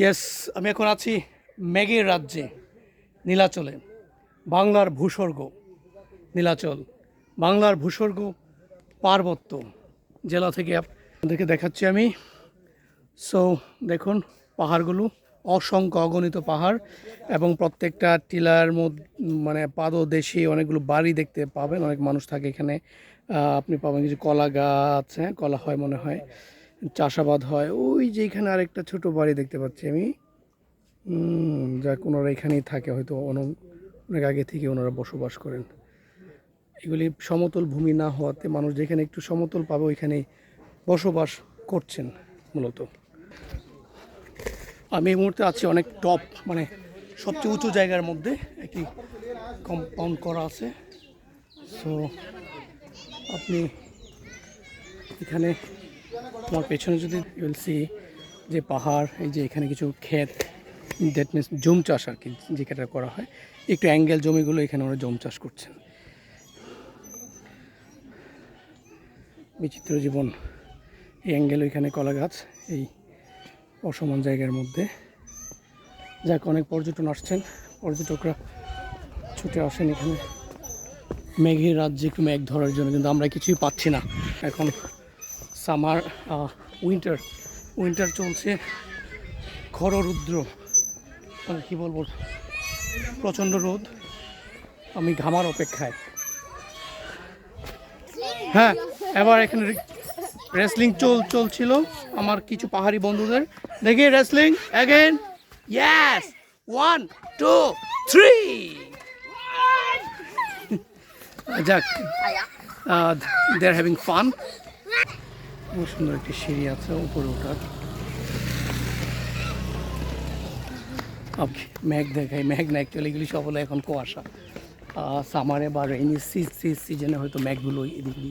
Yes, আমি এখন আছি মেঘের রাজ্যে, নীলাচলে। বাংলার ভূস্বর্গ নীলাচল, বাংলার ভূস্বর্গ পার্বত্য জেলা থেকে আপনাদেরকে দেখাচ্ছি আমি। সো দেখুন পাহাড়গুলো, অসংখ্য অগণিত পাহাড়, এবং প্রত্যেকটা টিলার মধ্যে মানে পাদদেশে অনেকগুলো বাড়ি দেখতে পাবেন। অনেক মানুষ থাকে এখানে। আপনি পাবেন কিছু কলা গাছ, হ্যাঁ কলা হয় মনে হয়, চাষাবাদ হয়। ওই যে এখানে আরেকটা ছোট বাড়ি দেখতে পাচ্ছি আমি, যাক ওনারা এখানেই থাকে, হয়তো অনেক আগে থেকে ওনারা বসবাস করেন। এগুলি সমতল ভূমি না হওয়াতে মানুষ যেখানে একটু সমতল পাবে ওইখানেই বসবাস করছেন মূলত। আমি এই মুহূর্তে আছি অনেক টপ, মানে সবচেয়ে উঁচু জায়গার মধ্যে একটি কম্পাউন্ড করা আছে। সো আপনি এখানে আমার পেছনে যদি ইউল সি যে পাহাড়, এই যে এখানে কিছু ক্ষেত, দ্যাট মিনস জুম চাষ আর কি, যেটা করা হয় একটু অ্যাঙ্গেল জমিগুলো, এখানে ওরা জম চাষ করছেন। বিচিত্র জীবন, এই অ্যাঙ্গেল, এখানে কলা গাছ, এই অসমান জায়গার মধ্যে। যাক অনেক পর্যটন আসছেন, পর্যটকরা ছুটে আসেন এখানে মেঘের রাজ্যে একটু মেঘ ধরার জন্য, কিন্তু আমরা কিছুই পাচ্ছি না এখন। সামার উইন্টার চলছে, খররুদ্র, মানে কী বলবো, প্রচণ্ড রোদ। আমি ঘামার অপেক্ষায়। হ্যাঁ, এবার এখানে রেসলিং চলছিল আমার কিছু পাহাড়ি বন্ধুদের। দেখি রেসলিং অ্যাগেন, ইয়েস, 1 2 3। যাক, দে আর হ্যাভিং ফান। খুব সুন্দর একটি সিঁড়ি আছে উপরে ওঠার। মেঘ দেখাই, মেঘ না, অ্যাকচুয়ালি এগুলি সব হলো এখন কুয়াশা। সামারে বা রেইনি সিজনে হয়তো মেঘগুলো এদিকে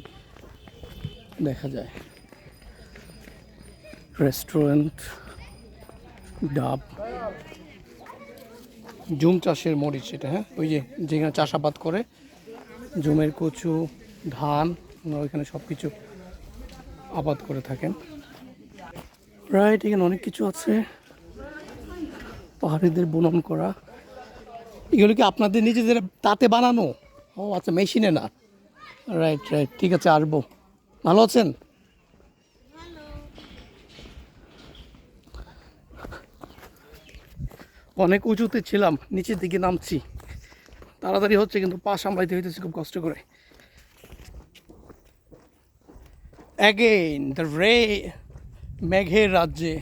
দেখা যায়। রেস্টুরেন্ট, ডাব, জুম চাষের মরিচ এটা, হ্যাঁ ওই যে যেখানে চাষাবাদ করে, জুমের কচু, ধান, ওইখানে সব কিছু আবাদ করে থাকেন। রাইট, এখানে অনেক কিছু আছে পাহাড়িদের বুনন করা। এগুলো কি আপনাদের নিজেদের তাতে বানানো? ও আচ্ছা, মেশিনে না। রাইট, ঠিক আছে, আসবো। ভালো আছেন? অনেক উঁচুতে ছিলাম, নিচের দিকে নামছি। তাড়াতাড়ি হচ্ছে কিন্তু পা সামলাইতে হইতেছে খুব কষ্ট করে। অ্যাগেইন দ্য মেঘের রাজ্যে।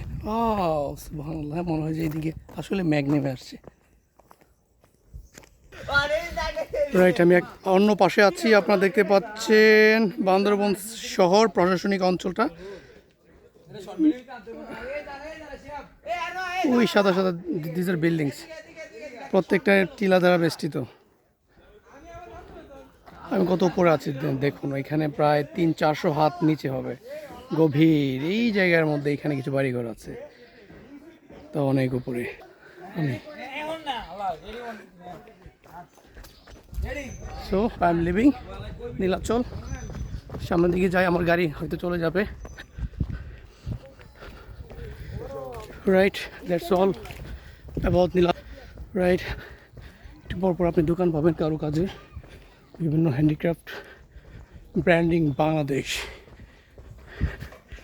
সুবহানাল্লাহ, মনে হয় যে এইদিকে আসলে মেঘ নেমে আসছে। রাইট, আমি অন্য পাশে আছি। আপনারা দেখতে পাচ্ছেন বান্দরবন শহর প্রশাসনিক অঞ্চলটা। ওই সাদা সাদা দিস আর বিল্ডিংস, প্রত্যেকটা টিলা দ্বারা বেষ্টিত। আমি কত উপরে আছি দেখুন, এখানে প্রায় 300-400 হাত নিচে হবে, গভীর এই জায়গার মধ্যে এখানে কিছু বাড়িঘর আছে, তো অনেক উপরে আমি। So I am living Nilachal. সামনের দিকে যাই, আমার গাড়ি হয়তো চলে যাবে। Right, that's all about Nila. Right, একটু পরপর আপনি দোকান পাবেন কারুকাজের, বিভিন্ন হ্যান্ডিক্রাফট, ব্র্যান্ডিং বাংলাদেশ।